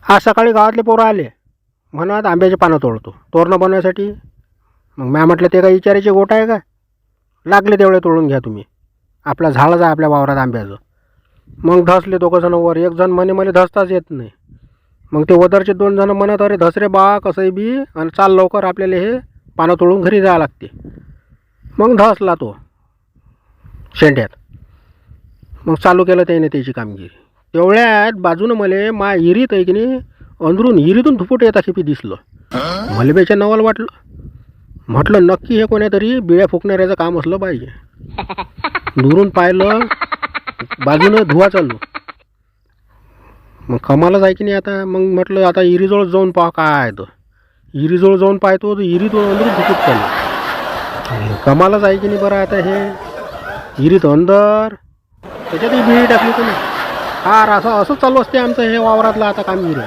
आज सकाळी गावातले पोरं आले म्हणत आंब्याचे पानं तोडतो तोरणं बनवायसाठी. मग म्या म्हटलं ते काय विचारायचे गोट आहे का, लागले तेवढे तोडून घ्या तुम्ही, आपला झाडच आहे आपल्या वावरात आंब्याचं. मग धसले दोघं जण वर. एक जण म्हणे मला धसताच येत नाही. मग ते वदरचे 2 जण म्हणत अरे धस रे बा कसंही बी आणि चाल लवकर आपल्याला हे पानं तोडून घरी जावं लागते. मग धसला तो शेंड्यात. मग चालू केलं त्याने त्याची कामगिरी. तेवढ्यात बाजूनं मला मा हिरीत आहे की नाही अंदरून हिरीतून धुपूट येता खेपी दिसलं. मला बेच्या नवल वाटलं. म्हटलं नक्की हे कोण्यातरी बिळ्या फुकणाऱ्याचं काम असलं पाहिजे. दुरून पाहिलं बाजूनं धुवा चालू. मग कमालच आहे की नाही आता. मग म्हटलं आता हिरीजवळ जाऊन पाहा काय आहे तर. हिरीजवळ जाऊन पाहतो तर हिरीतून अंदरून धुपूट चालू. कमालच आहे की नाही बरं. आता हे हिरीत अंदर त्याच्यातही बिळी टाकली तुम्ही. फार असं चालू असते आमचं हे वावरातलं आता कामगिरी.